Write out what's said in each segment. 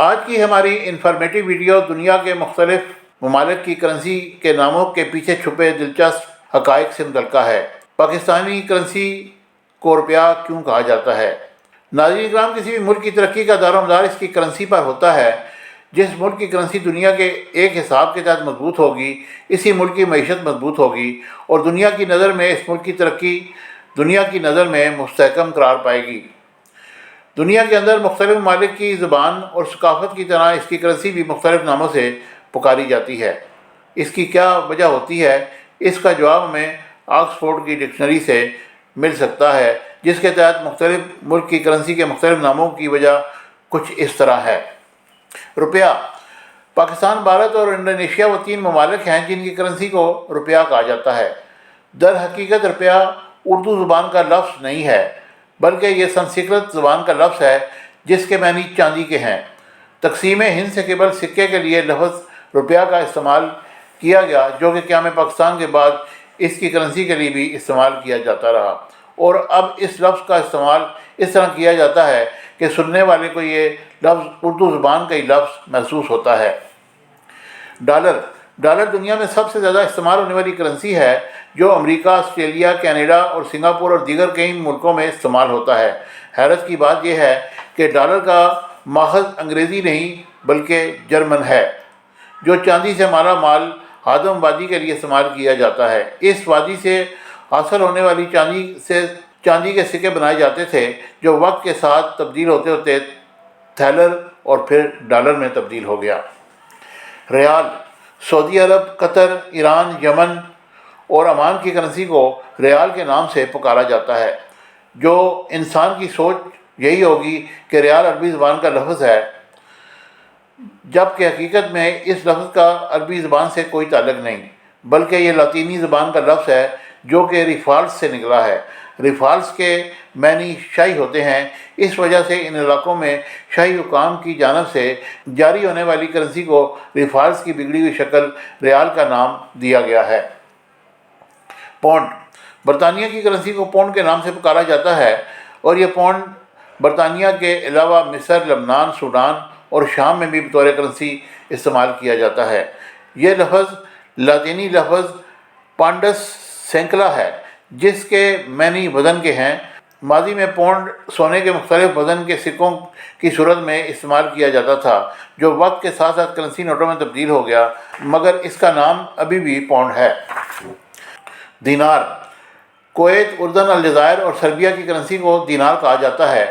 آج کی ہماری انفارمیٹیو ویڈیو دنیا کے مختلف ممالک کی کرنسی کے ناموں کے پیچھے چھپے دلچسپ حقائق سے متعلقہ ہے۔ پاکستانی کرنسی کو روپیہ کیوں کہا جاتا ہے؟ ناظرین اکرام، کسی بھی ملک کی ترقی کا دار و مدار اس کی کرنسی پر ہوتا ہے۔ جس ملک کی کرنسی دنیا کے ایک حساب کے تحت مضبوط ہوگی، اسی ملک کی معیشت مضبوط ہوگی اور دنیا کی نظر میں اس ملک کی ترقی دنیا کی نظر میں مستحکم قرار پائے گی۔ دنیا کے اندر مختلف ممالک کی زبان اور ثقافت کی طرح اس کی کرنسی بھی مختلف ناموں سے پکاری جاتی ہے۔ اس کی کیا وجہ ہوتی ہے؟ اس کا جواب ہمیں آکسفورڈ کی ڈکشنری سے مل سکتا ہے، جس کے تحت مختلف ملک کی کرنسی کے مختلف ناموں کی وجہ کچھ اس طرح ہے۔ روپیہ۔ پاکستان، بھارت اور انڈونیشیا وہ 3 ممالک ہیں جن کی کرنسی کو روپیہ کہا جاتا ہے۔ در حقیقت روپیہ اردو زبان کا لفظ نہیں ہے، بلکہ یہ سنسکرت زبان کا لفظ ہے جس کے معنی چاندی کے ہیں۔ تقسیم ہند سے قبل سکے کے لیے لفظ روپیہ کا استعمال کیا گیا، جو کہ قیام پاکستان کے بعد اس کی کرنسی کے لیے بھی استعمال کیا جاتا رہا، اور اب اس لفظ کا استعمال اس طرح کیا جاتا ہے کہ سننے والے کو یہ لفظ اردو زبان کا ہی لفظ محسوس ہوتا ہے۔ ڈالر۔ ڈالر دنیا میں سب سے زیادہ استعمال ہونے والی کرنسی ہے، جو امریکہ، آسٹریلیا، کینیڈا اور سنگاپور اور دیگر کئی ملکوں میں استعمال ہوتا ہے۔ حیرت کی بات یہ ہے کہ ڈالر کا ماخذ انگریزی نہیں بلکہ جرمن ہے، جو چاندی سے مالا مال ہادم وادی کے لیے استعمال کیا جاتا ہے۔ اس وادی سے حاصل ہونے والی چاندی کے سکے بنائے جاتے تھے، جو وقت کے ساتھ تبدیل ہوتے ہوتے تھیلر اور پھر ڈالر میں تبدیل ہو گیا۔ ریال۔ سعودی عرب، قطر، ایران، یمن اور عمان کی کرنسی کو ریال کے نام سے پکارا جاتا ہے، جو انسان کی سوچ یہی ہوگی کہ ریال عربی زبان کا لفظ ہے، جبکہ حقیقت میں اس لفظ کا عربی زبان سے کوئی تعلق نہیں، بلکہ یہ لاطینی زبان کا لفظ ہے جو کہ ریفالس سے نکلا ہے۔ ریفالس کے معنی شاہی ہوتے ہیں، اس وجہ سے ان علاقوں میں شاہی حکام کی جانب سے جاری ہونے والی کرنسی کو ریفالس کی بگڑی ہوئی شکل ریال کا نام دیا گیا ہے۔ پونڈ۔ برطانیہ کی کرنسی کو پونڈ کے نام سے پکارا جاتا ہے، اور یہ پونڈ برطانیہ کے علاوہ مصر، لبنان، سوڈان اور شام میں بھی بطور کرنسی استعمال کیا جاتا ہے۔ یہ لفظ لاطینی لفظ پانڈس سینکلا ہے، جس کے معنی وزن کے ہیں۔ ماضی میں پونڈ سونے کے مختلف وزن کے سکوں کی صورت میں استعمال کیا جاتا تھا، جو وقت کے ساتھ ساتھ کرنسی نوٹوں میں تبدیل ہو گیا، مگر اس کا نام ابھی بھی پونڈ ہے۔ دینار۔ کویت، اردن، الجزائر اور سربیا کی کرنسی کو دینار کہا جاتا ہے۔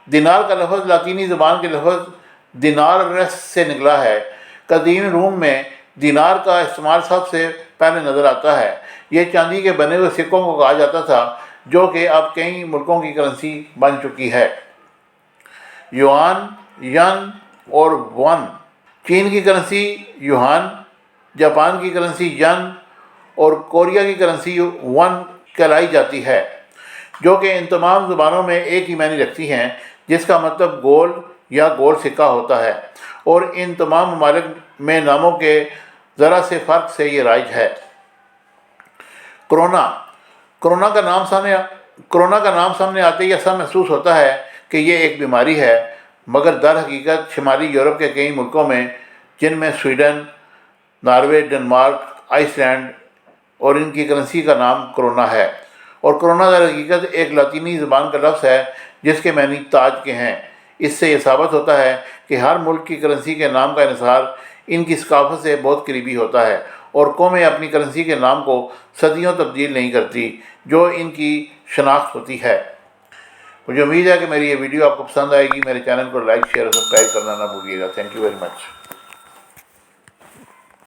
دینار کا لفظ لاطینی زبان کے لفظ دینارس سے نکلا ہے۔ قدیم روم میں دینار کا استعمال سب سے پہلے نظر آتا ہے۔ یہ چاندی کے بنے ہوئے سکوں کو کہا جاتا تھا، جو کہ اب کئی ملکوں کی کرنسی بن چکی ہے۔ یوان، ین اور ون۔ چین کی کرنسی یوان، جاپان کی کرنسی ین اور کوریا کی کرنسی ون کہلائی جاتی ہے، جو کہ ان تمام زبانوں میں ایک ہی معنی رکھتی ہیں، جس کا مطلب گول یا گول سکہ ہوتا ہے، اور ان تمام ممالک میں ناموں کے ذرا سے فرق سے یہ رائج ہے۔ کرونا۔ کرونا کا نام سامنے آتے ہی ایسا محسوس ہوتا ہے کہ یہ ایک بیماری ہے، مگر در حقیقت شمالی یورپ کے کئی ملکوں میں، جن میں Sweden, Norway, Denmark, Iceland اور ان کی کرنسی کا نام کرونا ہے، اور کرونا در حقیقت ایک لاطینی زبان کا لفظ ہے جس کے معنی تاج کے ہیں۔ اس سے یہ ثابت ہوتا ہے کہ ہر ملک کی کرنسی کے نام کا انحصار ان کی ثقافت سے بہت قریبی ہوتا ہے، اور قومیں اپنی کرنسی کے نام کو صدیوں تبدیل نہیں کرتی، جو ان کی شناخت ہوتی ہے۔ مجھے امید ہے کہ میری یہ ویڈیو آپ کو پسند آئے گی۔ میرے چینل کو لائک، شیئر اور سبسکرائب کرنا نہ بھولیے گا۔ Thank you very much.